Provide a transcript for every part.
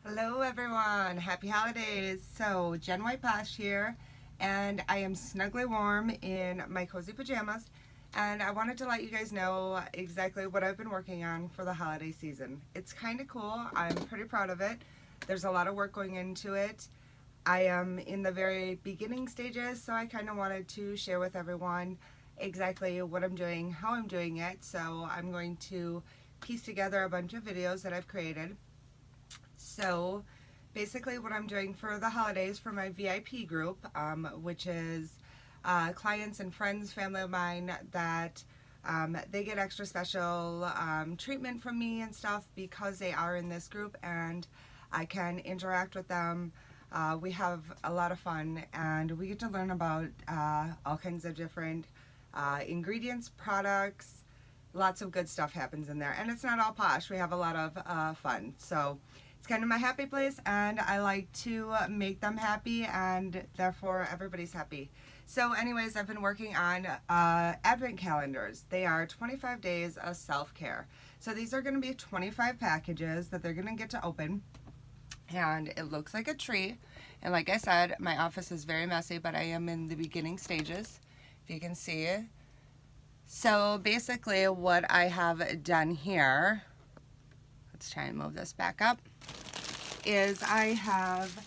Hello everyone, happy holidays. So Jen White Posh here, and I am snugly warm in my cozy pajamas, and I wanted to let you guys know exactly what I've been working on for the holiday season. It's kind of cool. I'm pretty proud of it. There's a lot of work going into it. I am in the very beginning stages, so I kind of wanted to share with everyone exactly what I'm doing, how I'm doing it. So I'm going to piece together a bunch of videos that I've created. So basically what I'm doing for the holidays for my VIP group, which is clients and friends, family of mine, that they get extra special treatment from me and stuff because they are in this group and I can interact with them. We have a lot of fun and we get to learn about all kinds of different ingredients, products. Lots of good stuff happens in there, and it's not all posh. We have a lot of fun. So it's kind of my happy place, and I like to make them happy, and therefore everybody's happy. So anyways, I've been working on advent calendars. They are 25 days of self-care. So these are going to be 25 packages that they're going to get to open, and it looks like a tree. And like I said, my office is very messy, but I am in the beginning stages, if you can see it. So basically what I have done here, let's try and move this back up, is I have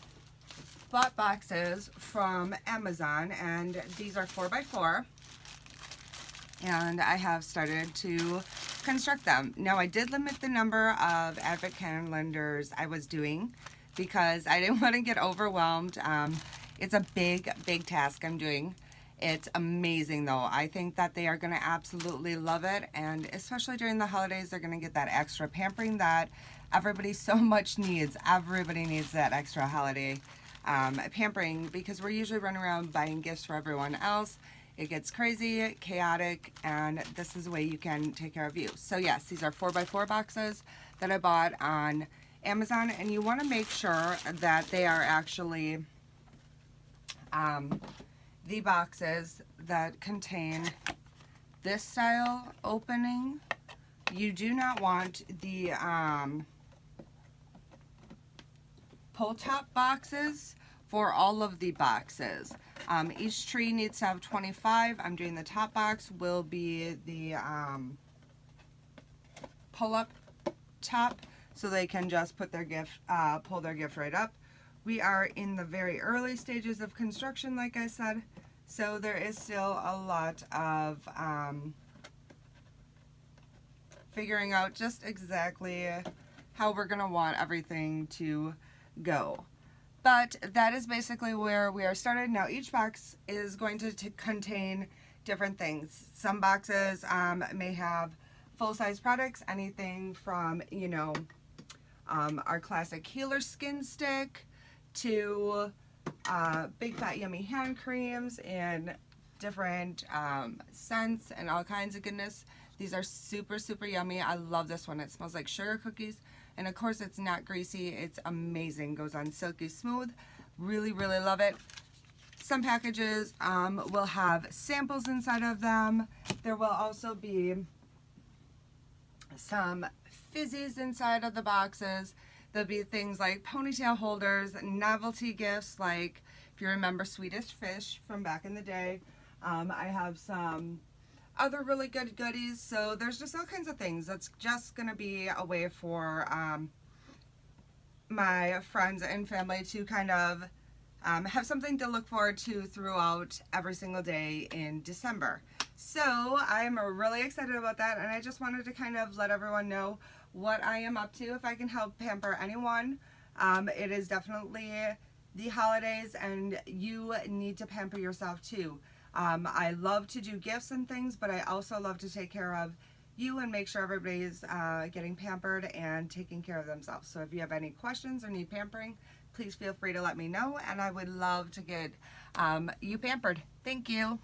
bought boxes from Amazon, and these are 4x4, and I have started to construct them. Now I did limit the number of advent calendars I was doing because I didn't want to get overwhelmed. It's a big task I'm doing. It's amazing though. I think that they are going to absolutely love it, and especially during the holidays they're going to get that extra pampering that everybody so much needs. Everybody needs that extra holiday pampering because we're usually running around buying gifts for everyone else. It gets crazy, chaotic, and this is a way you can take care of you. So yes, these are 4x4 boxes that I bought on Amazon, and you want to make sure that they are actually the boxes that contain this style opening. You do not want the pull top boxes for all of the boxes. Each tree needs to have 25. I'm doing the top box will be the pull up top, so they can just put their gift, pull their gift right up. We are in the very early stages of construction, like I said, so there is still a lot of figuring out just exactly how we're gonna want everything to go. But that is basically where we are started. Now each box is going to contain different things. Some boxes may have full-size products, anything from, you know, our classic healer skin stick to big fat yummy hand creams and different scents and all kinds of goodness. These are super yummy. I love this one. It smells like sugar cookies, and of course it's not greasy. It's amazing. Goes on silky smooth. Really love it. Some packages will have samples inside of them. There will also be some fizzies inside of the boxes. There'll be things like ponytail holders, novelty gifts, like if you remember Swedish Fish from back in the day. I have some other really good goodies. So there's just all kinds of things. That's just going to be a way for my friends and family to kind of have something to look forward to throughout every single day in December. So I'm really excited about that, and I just wanted to kind of let everyone know what I am up to. If I can help pamper anyone, it is definitely the holidays, and you need to pamper yourself too. I love to do gifts and things, but I also love to take care of you and make sure everybody's getting pampered and taking care of themselves. So if you have any questions or need pampering, please feel free to let me know, and I would love to get you pampered. Thank you.